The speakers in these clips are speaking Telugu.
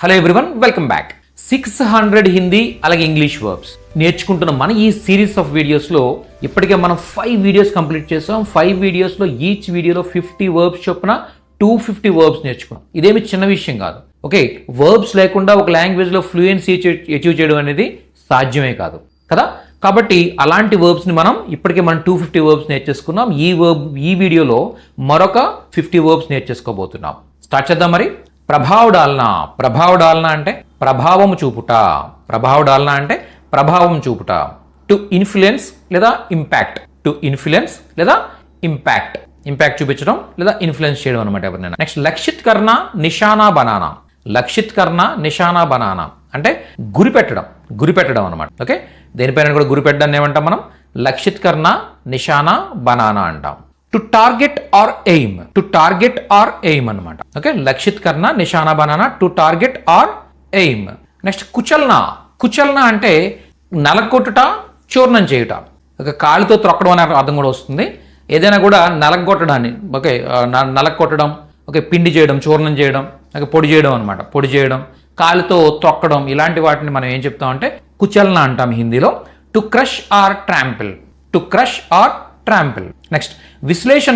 Hello everyone, welcome back. 600 Hindi అలాగే ఇంగ్లీష్ వర్బ్స్ నేర్చుకుంటున్న మన ఈ సిరీస్ ఆఫ్ వీడియోస్లో ఇప్పటికే మనం 5 వీడియోస్ కంప్లీట్ చేసాం. 5 వీడియోస్లో ఈచ్ వీడియోలో 50 వర్బ్స్ చొప్పున 250 వర్బ్స్ నేర్చుకున్నాం. ఇదేమి చిన్న విషయం కాదు. ఓకే, వర్బ్స్ లేకుండా ఒక లాంగ్వేజ్లో ఫ్లూయెన్సీ అచీవ్ చేయడం అనేది సాధ్యమే కాదు కదా. కాబట్టి అలాంటి వర్బ్స్ని మనం 250 వర్బ్స్ నేర్చేసుకున్నాం. ఈ వీడియోలో మరొక 50 వర్బ్స్ నేర్చేసుకోబోతున్నాం. స్టార్ట్ చేద్దాం మరి. ప్రభావ డాల్నా అంటే ప్రభావము చూపుట. ప్రభావ డాల్నా అంటే ప్రభావం చూపుట. టు ఇన్ఫ్లుయెన్స్ లేదా ఇంపాక్ట్. ఇంపాక్ట్ చూపించడం లేదా ఇన్ఫ్లుయెన్స్ చేయడం అనమాట ఎవరినైనా. నెక్స్ట్ లక్షిత్ కర్ణ నిషానా బనానా అంటే గురిపెట్టడం అనమాట. ఓకే, దేనిపైన కూడా గురిపెట్టడాన్ని ఏమంటాం మనం? లక్షిత్ కర్ణ నిషానా బనానా అంటాం. టు టార్గెట్ ఆర్ ఎయిమ్ అనమాట. ఓకే, లక్షిత్ కర్ణ నిషానా బనానా, to target or aim. Next కుచల్నా అంటే నలగొట్టుట, చూర్ణం చేయుట. ఒక కాలుతో త్రొక్కడం అనే అర్థం కూడా వస్తుంది. ఏదైనా కూడా నలగొట్టడాన్ని, ఓకే, నలగొట్టడం, ఓకే, పిండి చేయడం, చూర్ణం చేయడం, ఓకే, పొడి చేయడం అనమాట. పొడి చేయడం, కాలుతో త్రొక్కడం, ఇలాంటి వాటిని మనం ఏం చెప్తామంటే కుచల్నా అంటాం హిందీలో. To crush or trample. Next విశ్లేషణ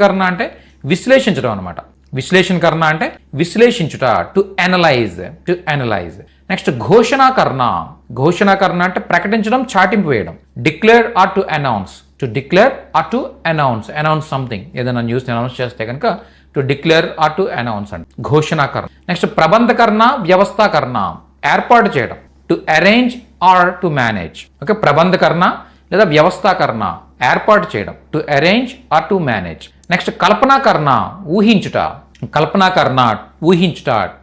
కర్ణ అంటే విశ్లేషించడం అనమాట. విశ్లేషించుట, టు అనలైజ్. నెక్స్ట్ ఘోషణ కర్ణ అంటే ప్రకటించడం, చాటింపు వేయడం. Declare or to announce something. ఏదైనా న్యూస్ అనౌన్స్ చేస్తే కనుక to declare or to announce అండి, ఘోషణ కర్ణ. నెక్స్ట్ ప్రబంధకర్ణ, వ్యవస్థాకరణ, ఏర్పాటు చేయడం. To arrange or to manage. Okay, ప్రబంధకర్ణ లేదా వ్యవస్థాకరణ, ఏర్పాటు చేయడం. To arrange or to manage. Next కల్పనాకరణ, ఊహించుట.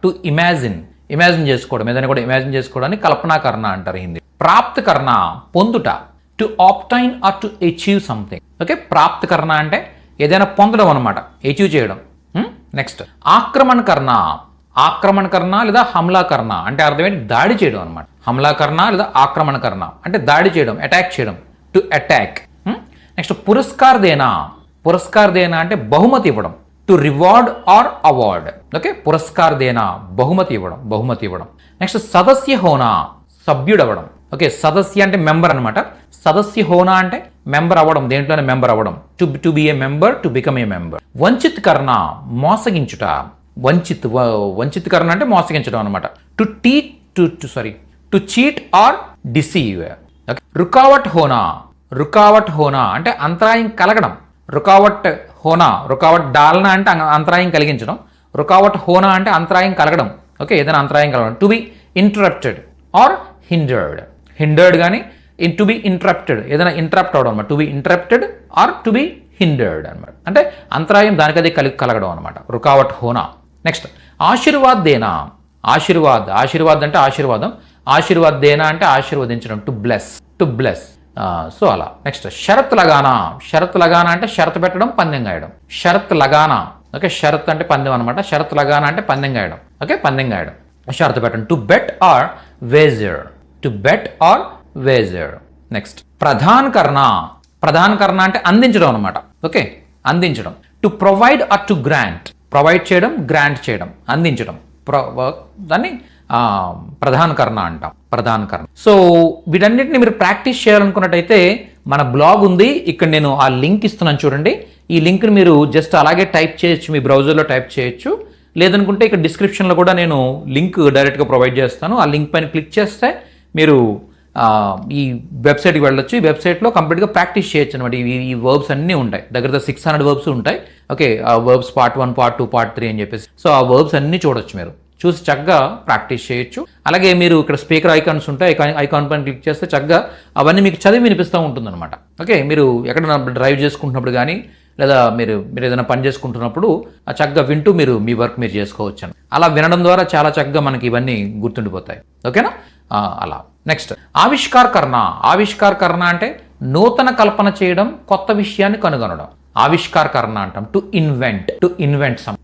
టు ఇమాజిన్ చేసుకోవడం, ఏదైనా కూడా ఇమాజిన్ చేసుకోవడాన్ని కల్పనాకరణ అంటారు హిందీ. ప్రాప్తకరణ, పొందుట. To obtain or to achieve something. Okay, ప్రాప్తకరణ అంటే ఏదైనా పొందడం అనమాట, అచీవ్ చేయడం. నెక్స్ట్ ఆక్రమణకరణ లేదా హమ్లాకరణ అంటే అర్థం ఏంటి? దాడి చేయడం అనమాట. హమ్లాకరణ లేదా ఆక్రమణకరణ అంటే దాడి చేయడం, అటాక్ చేయడం. To attack. నెక్స్ట్ పురస్కార్ దేనా అంటే బహుమతి ఇవ్వడం. To reward or award. Okay, పురస్కార్ దేనా బహుమతి ఇవ్వడం. నెక్స్ట్ సదస్య హోనా, సభ్యుడవడం. ఓకే, సదస్య అంటే మెంబర్ అనమాట. సదస్య హోనా అంటే మెంబర్ అవ్వడం, దేంట్లోనే మెంబర్ అవ్వడం. To be a member, to become a member. వంచిత్ కర్ణ, మోసగించుట. వంచిత్ కర్ణ అంటే మోసగించడం అనమాట. To cheat or deceive. రుకావట్ హోనా అంటే అంతరాయం కలగడం. రుకావట్ డాల్నా అంటే అంతరాయం కలిగించడం. రుకావట్ హోనా అంటే అంతరాయం కలగడం. ఓకే, ఏదైనా అంతరాయం కలగడం. To be interrupted or hindered కానీ టు బి ఇంటరప్టెడ్, ఏదైనా ఇంటరప్ట్ అవడం అనమాట. To be interrupted or to be hindered అనమాట. అంటే అంతరాయం దానికదే కలగడం అనమాట. రుకావట్ హోనా. నెక్స్ట్ ఆశీర్వాద్ దేనా. ఆశీర్వాద్ అంటే ఆశీర్వాదం. ఆశీర్వాద్ దేనా అంటే ఆశీర్వదించడం. To bless. సో అలా. నెక్స్ట్ షరత్ లగానా అంటే షరత్ పెట్టడం, పందెం గాయడం. షరత్ లగానా. ఓకే, షరత్ అంటే పందెం అనమాట. షరత్ లగానా అంటే పందెం గాయడం. ఓకే, పందెం గాయడం, షరత్ పెట్టడం. To bet or wager. Next ప్రధాన్ కర్ణ అంటే అందించడం అనమాట. ఓకే, అందించడం. To provide or to grant. Provide చేయడం, గ్రాంట్ చేయడం, అందించడం. దాన్ని ప్రధాన కర్ణ అంటాం. సో వీటన్నిటిని మీరు ప్రాక్టీస్ చేయాలనుకున్నట్టయితే మన బ్లాగ్ ఉంది, ఇక్కడ నేను ఆ లింక్ ఇస్తున్నాను చూడండి. ఈ లింక్ని మీరు జస్ట్ అలాగే టైప్ చేయొచ్చు, మీ బ్రౌజర్లో టైప్ చేయొచ్చు. లేదనుకుంటే ఇక్కడ డిస్క్రిప్షన్లో కూడా నేను లింక్ డైరెక్ట్గా ప్రొవైడ్ చేస్తాను. ఆ లింక్ పైన క్లిక్ చేస్తే మీరు ఈ వెబ్సైట్కి వెళ్ళొచ్చు. ఈ వెబ్సైట్లో కంప్లీట్గా ప్రాక్టీస్ చేయొచ్చు అనమాట. ఈ వర్బ్స్ అన్నీ ఉంటాయి, దగ్గర 600 వర్బ్స్ ఉంటాయి. ఓకే, ఆ వర్బ్స్ పార్ట్ 1, పార్ట్ 2, పార్ట్ 3 అని చెప్పేసి. సో ఆ వర్బ్స్ అన్నీ చూడొచ్చు, మీరు చూసి చక్కగా ప్రాక్టీస్ చేయొచ్చు. అలాగే మీరు ఇక్కడ స్పీకర్ ఐకాన్స్ ఉంటాయి, ఐకాన్ పైన క్లిక్ చేస్తే చక్కగా అవన్నీ మీకు చదివి వినిపిస్తూ ఉంటుందన్నమాట. ఓకే, మీరు ఎక్కడ డ్రైవ్ చేసుకుంటున్నప్పుడు కానీ లేదా మీరు ఏదైనా పని చేసుకుంటున్నప్పుడు చక్కగా వింటూ మీ వర్క్ మీరు చేసుకోవచ్చు. అలా వినడం ద్వారా చాలా చక్కగా మనకి ఇవన్నీ గుర్తుండిపోతాయి. ఓకేనా? అలా. నెక్స్ట్ ఆవిష్కార్ కర్ణ అంటే నూతన కల్పన చేయడం, కొత్త విషయాన్ని కనుగొనడం. ఆవిష్కార్ కర్ణ అంటాం. To invent some.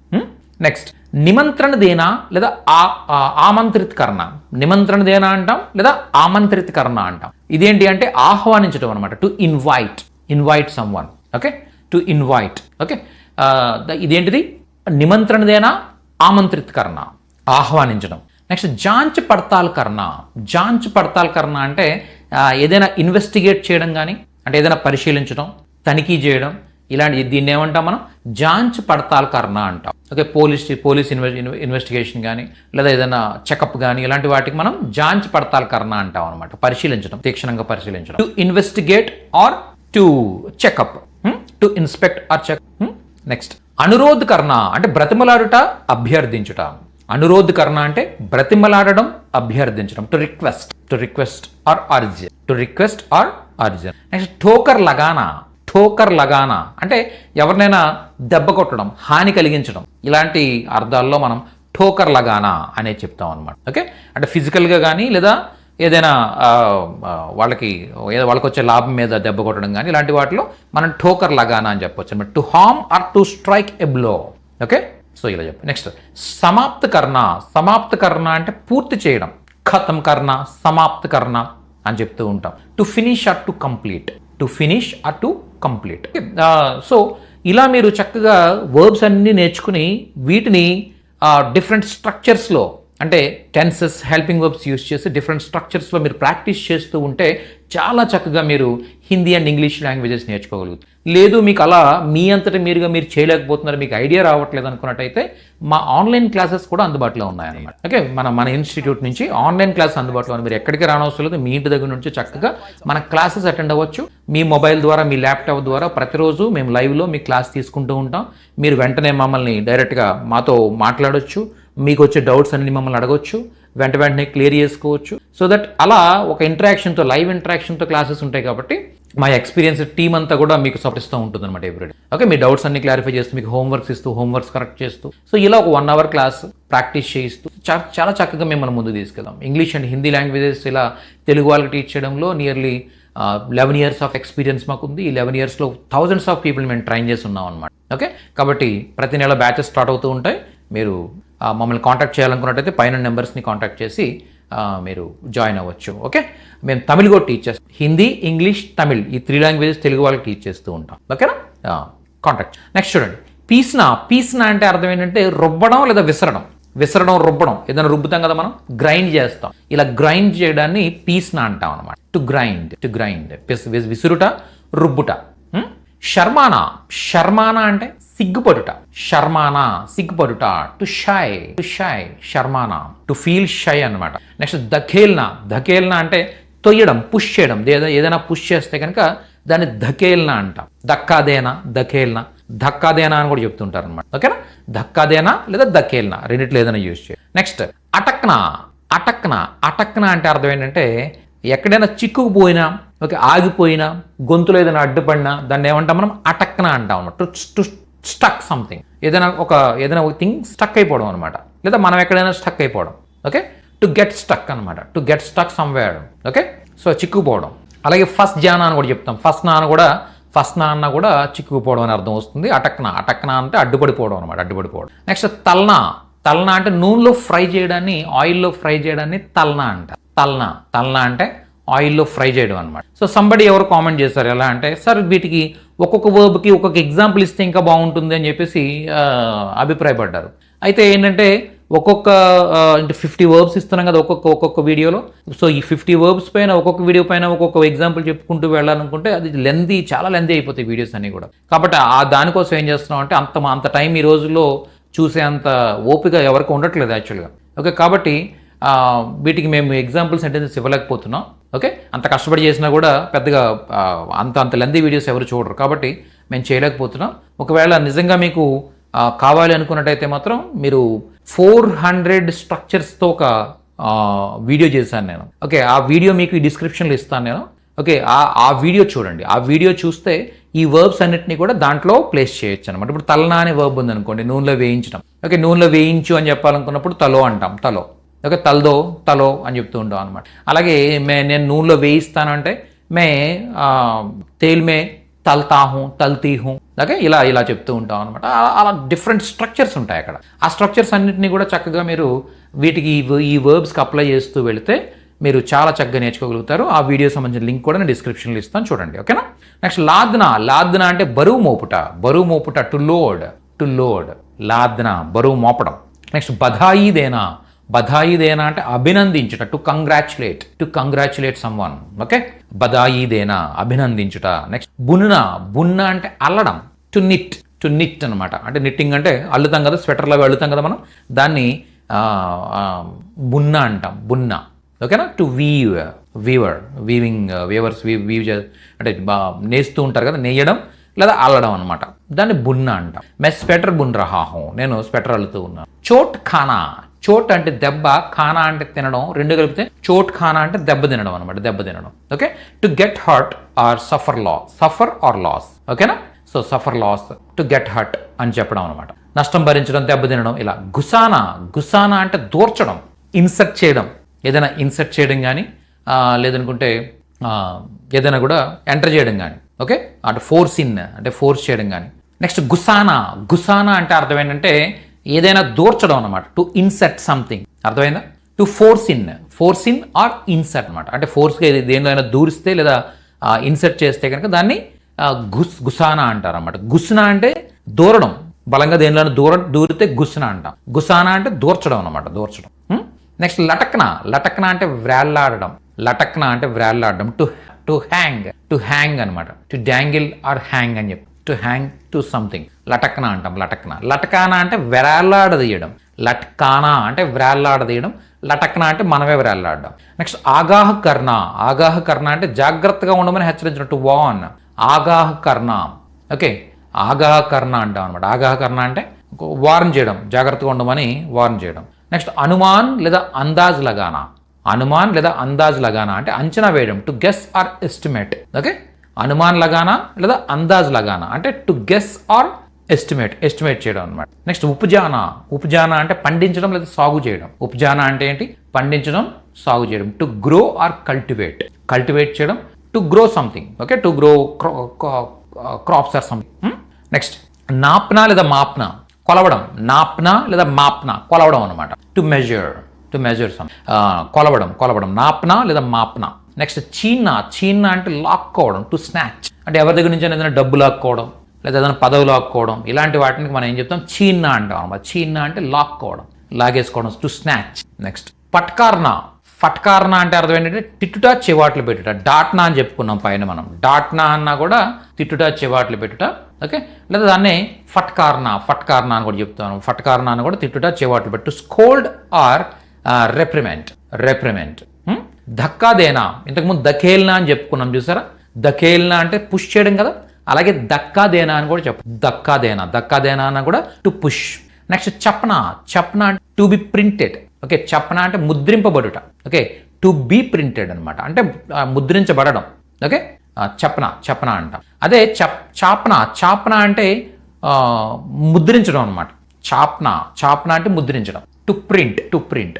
Next నిమంత్రణ Dena లేదా ఆమంత్రిత్ కర్ణ. నిమంత్రణ దేనా అంటాం లేదా ఆమంత్రిత్ కర్ణ అంటాం. ఇదేంటి అంటే ఆహ్వానించడం అనమాట. To invite some one. Okay, to invite. Okay, ఇదేంటిది? నిమంత్రణ దేనా ఆమంత్రిత్ కర్ణ. ఆహ్వానించడం. నెక్స్ట్ జాంచ్ పడతాల్ కర్నా. జాంచ్ పడతాల్ కర్నా అంటే ఏదైనా ఇన్వెస్టిగేట్ చేయడం కానీ, అంటే ఏదైనా పరిశీలించడం, తనిఖీ చేయడం, ఇలాంటి దీన్ని ఏమంటాం మనం జాంచ్ పడతాల్ కర్నా అంటాం. ఓకే, పోలీస్ ఇన్వెస్టిగేషన్ కానీ లేదా ఏదైనా చెకప్ కానీ ఇలాంటి వాటికి మనం జాంచ్ పడతాల్ కర్నా అంటాం అనమాట. పరిశీలించడం, తీక్షణంగా పరిశీలించడం. To investigate or to checkup, to inspect or check. Next అనురోధ్ కర్నా అంటే బ్రతిమలాడుట, అభ్యర్థించుట. అనురోధ్ కర్నా అంటే బ్రతిమలాడడం, అభ్యర్థించడం. To request or urge. To request or urge. Next ఠోకర్ లగానా. ఠోకర్ లగానా అంటే ఎవరినైనా దెబ్బ కొట్టడం, హాని కలిగించడం. ఇలాంటి అర్థాల్లో మనం ఠోకర్ లగానా అనే చెప్తాం అనమాట. ఓకే, అంటే ఫిజికల్గా కానీ లేదా ఏదైనా వాళ్ళకి వచ్చే లాభం మీద దెబ్బ కొట్టడం కానీ ఇలాంటి వాటిలో మనం ఠోకర్ లగానా అని చెప్పొచ్చు అనమాట. To harm or to strike a blow. Okay, so ఇలా చెప్పు. నెక్స్ట్ సమాప్త కర్ణ. సమాప్త కర్ణ అంటే పూర్తి చేయడం. ఖతం కర్ణ, సమాప్త కర్ణ అని చెప్తూ ఉంటాం. To finish or to complete. To finish or to complete. So ఇలా మీరు చక్కగా వర్బ్స్ అన్నీ నేర్చుకుని వీటిని డిఫరెంట్ స్ట్రక్చర్స్లో, అంటే టెన్సెస్, హెల్పింగ్ వర్బ్స్ యూస్ చేసి డిఫరెంట్ స్ట్రక్చర్స్లో మీరు ప్రాక్టీస్ చేస్తూ ఉంటే చాలా చక్కగా మీరు హిందీ అండ్ ఇంగ్లీష్ లాంగ్వేజెస్ నేర్చుకోగలుగుతారు. లేదు మీకు అలా మీ అంతటా మీరుగా మీరు చేయలేకపోతున్నారు, మీకు ఐడియా రావట్లేదు అనుకున్నట్టయితే మా ఆన్లైన్ క్లాసెస్ కూడా అందుబాటులో ఉన్నాయన్నమాట. ఓకే, మన ఇన్స్టిట్యూట్ నుంచి ఆన్లైన్ క్లాస్ అందుబాటులో ఉంది. మీరు ఎక్కడికి రానవసరం లేదు, మీ ఇంటి దగ్గర నుంచి చక్కగా మన క్లాసెస్ అటెండ్ అవ్వచ్చు. మీ మొబైల్ ద్వారా, మీ ల్యాప్టాప్ ద్వారా ప్రతిరోజు మేము లైవ్లో మీ క్లాస్ తీసుకుంటూ ఉంటాం. మీరు వెంటనే మమ్మల్ని డైరెక్ట్గా మాతో మాట్లాడొచ్చు, మీకు వచ్చే డౌట్స్ అన్ని మమ్మల్ని అడగొచ్చు, వెంటనే క్లియర్ చేసుకోవచ్చు. సో దట్ అలా ఒక ఇంటరాక్షన్తో, లైవ్ ఇంటరాక్షన్తో క్లాసెస్ ఉంటాయి కాబట్టి మా ఎక్స్పీరియన్స్ టీమ్ అంతా కూడా మీకు సపోర్ట్ ఇస్తూ ఉంటుంది అనమాట ఎవ్రీడే. ఓకే, మీ డౌట్స్ అన్ని క్లారిఫై చేస్తూ, మీకు హోంవర్క్స్ ఇస్తూ, హోంవర్క్స్ కరెక్ట్ చేస్తూ, సో ఇలా ఒక 1 hour క్లాస్ ప్రాక్టీస్ చేయిస్తూ చాలా చక్కగా మిమ్మల్ని ముందు తీసుకెళ్దాం. ఇంగ్లీష్ అండ్ హిందీ లాంగ్వేజెస్ ఇలా తెలుగు వాళ్ళకి టీచ్ చేయడంలో నియర్లీ 11 years ఆఫ్ ఎక్స్పీరియన్స్ మాకుంది. ఈ 11 yearsలో thousands ఆఫ్ పీపుల్ మేము ట్రైన్ చేసి ఉన్నాం అనమాట. ఓకే, కాబట్టి ప్రతి నెల బ్యాచెస్ స్టార్ట్ అవుతూ ఉంటాయి. మీరు మమ్మల్ని కాంటాక్ట్ చేయాలనుకున్నట్టయితే పైన నెంబర్స్ని కాంటాక్ట్ చేసి మీరు జాయిన్ అవ్వచ్చు. ఓకే, మేము తమిళ్ కూడా టీచ్ చేస్తాం. హిందీ, ఇంగ్లీష్, తమిళ్ ఈ 3 languages తెలుగు వాళ్ళకి టీచ్ చేస్తూ ఉంటాం. ఓకేనా, కాంటాక్ట్. నెక్స్ట్ చూడండి, పీస్నా అంటే అర్థం ఏంటంటే రుబ్బడం లేదా విసరడం. రుబ్బడం, ఏదైనా రుబ్బుతాం కదా మనం, గ్రైండ్ చేస్తాం. ఇలా గ్రైండ్ చేయడాన్ని పీస్నా అంటాం అనమాట. టు గ్రైండ్ విసురుట, రుబ్బుట. శర్మానా అంటే సిగ్గుపడుట. సిగ్గుపడుట. టు షై శర్మానా, టు ఫీల్ షై అనమాట. నెక్స్ట్ ధకేల్నా అంటే తొయ్యడం, పుష్ చేయడం. ఏదైనా పుష్ చేస్తే కనుక దాన్ని ధకేల్నా అంటాం. ధక్కాదేనా అని కూడా చెప్తుంటారు అనమాట. ఓకేనా, ధక్కాదేనా లేదా ధకేల్నా రెండిట్లో ఏదైనా యూజ్ చేయాలి. నెక్స్ట్ అటక్నా అంటే అర్థం ఏంటంటే ఎక్కడైనా చిక్కుకుపోయినా, ఓకే, ఆగిపోయినా, గొంతులో ఏదైనా అడ్డుపడినా దాన్ని ఏమంటాం మనం అటక్నా అంటాం అనమాట. టు స్టక్ సంథింగ్, ఏదైనా ఒక థింగ్ స్టక్ అయిపోవడం అనమాట, లేదా మనం ఎక్కడైనా స్టక్ అయిపోవడం. ఓకే, టు గెట్ స్టక్ అనమాట. To get stuck somewhere. Okay, so చిక్కుపోవడం. అలాగే ఫస్ట్ జానా అని కూడా చెప్తాం. ఫస్ట్ నా అన్న కూడా చిక్కుకుపోవడం అని అర్థం వస్తుంది. అటక్నా అంటే అడ్డుపడిపోవడం అనమాట, అడ్డుపడిపోవడం. నెక్స్ట్ తల్నా అంటే నూనెలో ఫ్రై చేయడాన్ని, ఆయిల్లో ఫ్రై చేయడాన్ని తల్నా అంట. తల్నా అంటే ఆయిల్లో ఫ్రై చేయడం అనమాట. సో సంబడి ఎవరు కామెంట్ చేశారు ఎలా అంటే, సార్ వీటికి ఒక్కొక్క వర్బ్కి ఒక్కొక్క ఎగ్జాంపుల్ ఇస్తే ఇంకా బాగుంటుంది అని చెప్పేసి అభిప్రాయపడ్డారు. అయితే ఏంటంటే ఒక్కొక్క 50 verbs ఇస్తున్నాం కదా ఒక్కొక్క వీడియోలో. సో ఈ 50 verbs పైన ఒక్కొక్క వీడియో పైన ఒక్కొక్క ఎగ్జాంపుల్ చెప్పుకుంటూ వెళ్ళాలనుకుంటే అది చాలా లెందీ అయిపోతాయి వీడియోస్ అన్నీ కూడా. కాబట్టి దానికోసం ఏం చేస్తున్నాం అంటే అంత టైం ఈ రోజుల్లో చూసే అంత ఓపిక ఎవరికి ఉండట్లేదు యాక్చువల్గా. ఓకే, కాబట్టి వీటికి మేము ఎగ్జాంపుల్ సెంటెన్సెస్ ఇవ్వలేకపోతున్నాం. ఓకే, అంత కష్టపడి చేసినా కూడా పెద్దగా అంత లెందీ వీడియోస్ ఎవరు చూడరు, కాబట్టి మేము చేయలేకపోతున్నాం. ఒకవేళ నిజంగా మీకు కావాలి అనుకున్నట్టయితే మాత్రం మీరు 400 స్ట్రక్చర్స్తో ఒక వీడియో చేశాను నేను. ఓకే, ఆ వీడియో మీకు ఈ డిస్క్రిప్షన్లో ఇస్తాను నేను. ఓకే, ఆ వీడియో చూడండి. ఆ వీడియో చూస్తే ఈ వర్బ్స్ అన్నిటిని కూడా దాంట్లో ప్లేస్ చేయొచ్చు అనమాట. ఇప్పుడు తల్నా అనే వర్బ్ ఉందనుకోండి, నూనెలో వేయించడం. ఓకే, నూనెలో వేయించు అని చెప్పాలనుకున్నప్పుడు తలో అంటాం, తలో. ఓకే, తలో అని చెప్తూ ఉంటాం అనమాట. అలాగే నేను నూనెలో వేయిస్తాను అంటే తేల్ మే తల్తీ హూ. ఓకే, ఇలా చెప్తూ ఉంటాం అనమాట. అలా డిఫరెంట్ స్ట్రక్చర్స్ ఉంటాయి అక్కడ. ఆ స్ట్రక్చర్స్ అన్నింటినీ కూడా చక్కగా మీరు వీటికి ఈ వర్బ్స్కి అప్లై చేస్తూ వెళితే మీరు చాలా చక్కగా నేర్చుకోగలుగుతారు. ఆ వీడియో సంబంధించిన లింక్ కూడా నేను డిస్క్రిప్షన్లో ఇస్తాను, చూడండి. ఓకేనా. నెక్స్ట్ లాద్నా అంటే బరువు మోపుట. To load. లాద్నా బరువు మోపడం. నెక్స్ట్ బధాయిదేనా. బధాయిదేనా అంటే అభినందించుట, టు కంగ్రాచులేట్ సమ్వన్. ఓకే, బధాయిదేనా అభినందించుట. నెక్స్ట్ బున్నా. బున్నా అంటే అల్లడం, టు నిట్ అనమాట. అంటే నిట్టింగ్ అంటే అల్లుతాం కదా, స్వెటర్లో అల్లుతాం కదా మనం, దాన్ని బున్నా అంటాం, బున్నా. ఓకేనా. టు వీవర్స్ అంటే నేస్తూ ఉంటారు కదా, నెయ్యడం లేదా అల్లడం అనమాట, దాన్ని బున్నా అంటాం. మే స్వెటర్ బున్ రహా హూ, నేను స్వెటర్ అల్లుతూ ఉన్నాను. చోట్ ఖానా. చోట్ అంటే దెబ్బ, ఖానా అంటే తినడం, రెండు కలిపితే చోట్ ఖానా అంటే దెబ్బ తినడం అనమాట, దెబ్బ తినడం. Okay. To get hurt or suffer loss. ఓకేనా. So suffer loss, to get hurt అని చెప్పడం అనమాట. నష్టం భరించడం, దెబ్బ తినడం ఇలా. గుసానా అంటే దూర్చడం, ఇన్సర్ట్ చేయడం, ఏదైనా ఇన్సర్ట్ చేయడం కానీ లేదనుకుంటే ఏదైనా కూడా ఎంటర్ చేయడం కానీ. ఓకే, అంటే ఫోర్స్ చేయడం కానీ. నెక్స్ట్ గుసానా అంటే అర్థం ఏంటంటే ఏదైనా దూర్చడం అనమాట, టు ఇన్సర్ట్ సంథింగ్. అర్థమైందా. To force in or insert అనమాట. అంటే ఫోర్స్గా దేనిలో దూరిస్తే లేదా ఇన్సర్ట్ చేస్తే కనుక దాన్ని గుసానా అంటారు అనమాట. గుస్నా అంటే దూరడం, బలంగా దేనిలో దూరితే గుస్నా అంటాం. గుసానా అంటే దూర్చడం అనమాట, దూర్చడం. నెక్స్ట్ లటక్న అంటే వ్రేళ్లాడడం. టు హ్యాంగ్ అనమాట. టు డ్యాంగిల్ ఆర్ హ్యాంగ్ అని చెప్పి, టు హ్యాంగ్ టు సంథింగ్ లటక్న అంటాం. లటకానా అంటే వ్రేళ్లాడదీయడం. లట్కానా అంటే వ్రేళ్లాడదీయడం. లటక్న అంటే మనమే వ్రేళ్లాడడం. నెక్స్ట్ ఆగాహ కర్ణ అంటే జాగ్రత్తగా ఉండమని హెచ్చరించడం, టు వార్న్. ఆగాహ కర్ణ. ఓకే, ఆగాహ కర్ణ అంటాం అనమాట. ఆగాహ కర్ణ అంటే వార్న్ చేయడం, జాగ్రత్తగా ఉండమని వార్న్ చేయడం. నెక్స్ట్ అనుమాన్ లేదా అందాజ్ లగానా అంటే అంచనా వేయడం, to guess or estimate. Okay, అనుమాన్ లగానా లేదా అందాజ్ లగానా అంటే టు గెస్ ఆర్ ఎస్టిమేట్ చేయడం అనమాట. నెక్స్ట్ ఉపజానా అంటే పండించడం లేదా సాగు చేయడం. ఉపజానా అంటే ఏంటి? పండించడం, సాగు చేయడం. టు గ్రో ఆర్ కల్టివేట్ చేయడం, to grow something. Okay, to grow crops or something. Next నాప్నా లేదా మాప్నా, కొలవడం. నాప్నా లేదా మాప్నా, కొలవడం అనమాట. టు మెజర్ సమ్, కొలవడం. నాప్నా లేదా మాప్నా. నెక్స్ట్ చీన్నా అంటే లాక్కోవడం, టు స్నాచ్. అంటే ఎవరి దగ్గర నుంచి ఏదైనా డబ్బు లాక్కోవడం లేదా ఏదైనా పదవి లాక్కోవడం, ఇలాంటి వాటిని మనం ఏం చెప్తాం? చీన్నా అంటాం అనమాట. చీన్నా అంటే లాక్కోవడం, లాగేసుకోవడం, టు స్నాచ్. నెక్స్ట్ ఫట్కార్నా అంటే అర్థం ఏంటంటే తిట్టుట, చెవాట్లు పెట్టుట. డాట్నా అని చెప్పుకున్నాం పైన మనం. డాట్నా అన్నా కూడా తిట్టుట, చెవాట్లు పెట్టుట. ఓకే, లేదా దాన్ని ఫట్కార్నా అని కూడా చెప్తాను. ఫట్కార్నా అని కూడా తిట్టుట, చెవాట్లు పెట్టు. Scold are రెప్రిమెంట్. ధక్కాదేనా, ఇంతకుముందు దఖేల్నా అని చెప్పుకున్నాం చూసారా. దఖేల్నా అంటే పుష్ చేయడం కదా, అలాగే దక్కాదేనా అని కూడా చెప్పు. దక్కాదేనా అన్న కూడా టు పుష్. నెక్స్ట్ చప్నా అంటే టు బి ప్రింటెడ్. ఓకే, చప్నా అంటే ముద్రింపబడుట. ఓకే, టు బి ప్రింటెడ్ అనమాట, అంటే ముద్రించబడడం. ఓకే, చప్నా అంటాం. అదే చాప్నా అంటే ముద్రించడం అనమాట. చాప్నా అంటే ముద్రించడం. To print.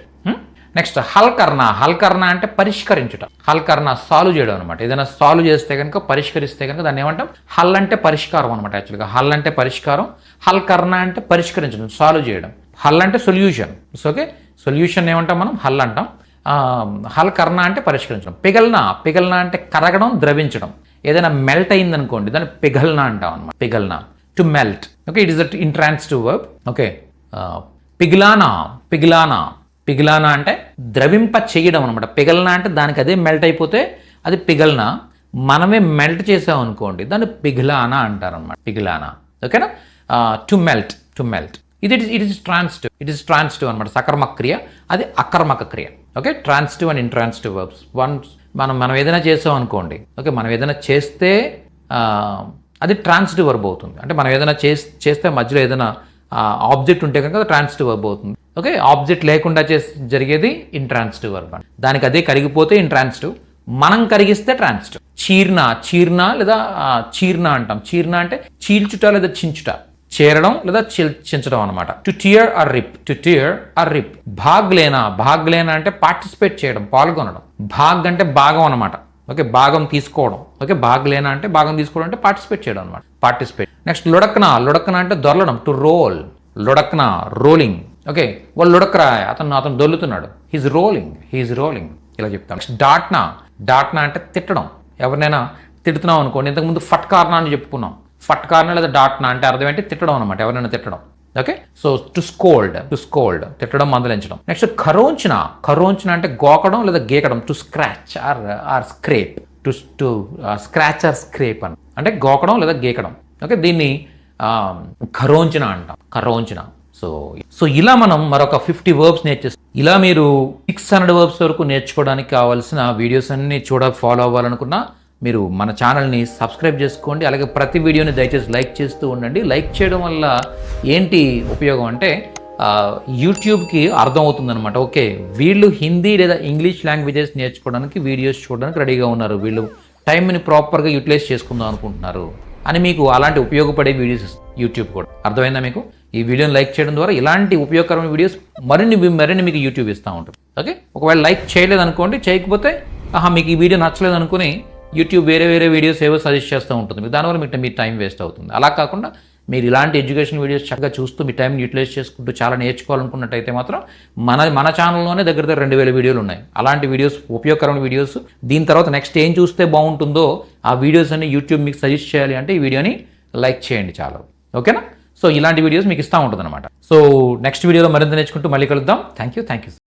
నెక్స్ట్ హల్కర్ణ అంటే పరిష్కరించుట. హల్కర్ణ సాల్వ్ చేయడం అనమాట. ఏదైనా సాల్వ్ చేస్తే కనుక, పరిష్కరిస్తే కనుక దాన్ని ఏమంటాం? హల్ అంటే పరిష్కారం అనమాట. యాక్చువల్గా హల్ అంటే పరిష్కారం, హల్కర్ణ అంటే పరిష్కరించడం, సాల్వ్ చేయడం. హల్ అంటే సొల్యూషన్. ఓకే, సొల్యూషన్ ఏమంటాం మనం? హల్ అంటాం. హల్కర్ణ అంటే పరిష్కరించడం. పిగల్నా అంటే కరగడం, ద్రవించడం. ఏదైనా మెల్ట్ అయిందనుకోండి, దాన్ని పిఘల్నా అంటాం అనమాట. పిఘల్నా, to melt. Okay, it is that intransitive verb. Okay, పిఘలానా అంటే ద్రవింప చేయడం అనమాట. పిఘల్నా అంటే దానికి అదే మెల్ట్ అయిపోతే అది పిఘల్నా. మనమే మెల్ట్ చేసాం అనుకోండి, దాన్ని పిఘలానా అంటారనమాట. పిఘలానా. ఓకేనా. To melt. It is transitive అనమాట. సకర్మక క్రియ, అది అకర్మక క్రియ. Okay, transitive and intransitive verbs. మనం ఏదైనా చేసాం అనుకోండి. ఓకే, మనం ఏదైనా చేస్తే అది ట్రాన్సిటివ్ వర్బ్ అవుతుంది. అంటే మనం ఏదైనా చేస్తే మధ్యలో ఏదైనా ఆబ్జెక్ట్ ఉంటే కనుక ట్రాన్సిటివ్ వర్బ్ అవుతుంది. ఓకే, ఆబ్జెక్ట్ లేకుండా జరిగేది ఇంట్రాన్సిటివ్ వర్బ్. దానికి అదే కరిగిపోతే ఇంట్రాన్సిటివ్, మనం కరిగిస్తే ట్రాన్సిటివ్. చీర్నా లేదా చీర్నా అంటాం. చీర్నా అంటే చీల్చుట లేదా చించుట, చేరడం లేదా చించడం అనమాట. టు టియర్ ఆర్ రిప్. భాగ్ లేనా అంటే పార్టిసిపేట్ చేయడం, పాల్గొనడం. భాగ్ అంటే భాగం అనమాట. ఓకే, భాగం తీసుకోవడం. ఓకే, భాగ్ లేనా అంటే భాగం తీసుకోవడం అంటే పార్టిసిపేట్ చేయడం అనమాట. పార్టిసిపేట్. నెక్స్ట్ లుడక్నా అంటే దొరలడం, టు రోల్. రోలింగ్. ఓకే, వాళ్ళు లుడక్రాయ్, అతను దొల్లుతున్నాడు. హీజ్ రోలింగ్ ఇలా చెప్తాం. నెక్స్ట్ డాట్నా అంటే తిట్టడం. ఎవరినైనా తిడుతున్నాం అనుకోండి. ఇంతకుముందు ఫట్కార్నా అని చెప్పుకున్నాం. ఫట్కార్నా లేదా డాట్నా అంటే అర్థం ఏంటి? తిట్టడం అనమాట. ఎవరైనా తిట్టడం. ఓకే, సో టు స్కోల్డ్ తిట్టడం, మందలించడం. నెక్స్ట్ ఖరోంచిన అంటే గోకడం లేదా గీకడం. To scratch or scrape. To scratch or scrape అంటే గోకడం లేదా గీకడం. ఓకే, దీన్ని ఖరోంచిన అంటాం, ఖరోంచిన. సో ఇలా మనం మరొక 50 వర్బ్స్ నేర్చేస్తాం. ఇలా మీరు 600 వర్బ్స్ వరకు నేర్చుకోవడానికి కావాల్సిన వీడియోస్ అన్ని ఫాలో అవ్వాలనుకున్నా మీరు మన ఛానల్ని సబ్స్క్రైబ్ చేసుకోండి. అలాగే ప్రతి వీడియోని దయచేసి లైక్ చేస్తూ ఉండండి. లైక్ చేయడం వల్ల ఏంటి ఉపయోగం అంటే యూట్యూబ్కి అర్థమవుతుందనమాట. ఓకే, వీళ్ళు హిందీ లేదా ఇంగ్లీష్ లాంగ్వేజెస్ నేర్చుకోవడానికి వీడియోస్ చూడడానికి రెడీగా ఉన్నారు, వీళ్ళు టైంని ప్రాపర్గా యూటిలైజ్ చేసుకుందాం అనుకుంటున్నారు అని మీకు అలాంటి ఉపయోగపడే వీడియోస్ యూట్యూబ్ కూడా. అర్థమైందా మీకు? ఈ వీడియోని లైక్ చేయడం ద్వారా ఇలాంటి ఉపయోగకరమైన వీడియోస్ మరిన్ని మీకు యూట్యూబ్ ఇస్తూ ఉంటుంది. ఓకే, ఒకవేళ లైక్ చేయలేదనుకోండి, చేయకపోతే మీకు ఈ వీడియో నచ్చలేదు అనుకుని యూట్యూబ్ వేరే వీడియోస్ ఏవో సజెస్ట్ చేస్తూ ఉంటుంది. దానివల్ల మీ టైం వేస్ట్ అవుతుంది. అలా కాకుండా మీరు ఇలాంటి ఎడ్యుకేషన్ వీడియోస్ చక్కగా చూస్తూ మీ టైంని యూటిలైజ్ చేసుకుంటూ చాలా నేర్చుకోవాలనుకున్నట్టయితే మాత్రం మన ఛానల్లోనే దగ్గర 2000 వీడియోలు ఉన్నాయి. అలాంటి వీడియోస్, ఉపయోగకరమైన వీడియోస్. దీని తర్వాత నెక్స్ట్ ఏం చూస్తే బాగుంటుందో ఆ వీడియోస్ అన్ని యూట్యూబ్ మీకు సజెస్ట్ చేయాలి అంటే ఈ వీడియోని లైక్ చేయండి చాలు. ఓకేనా? సో ఇలాంటి వీడియోస్ మీకు ఇస్తూ ఉంటుంది అనమాట. సో నెక్స్ట్ వీడియోలో మరింత నేర్చుకుంటూ మళ్ళీ కలుద్దాం. Thank you.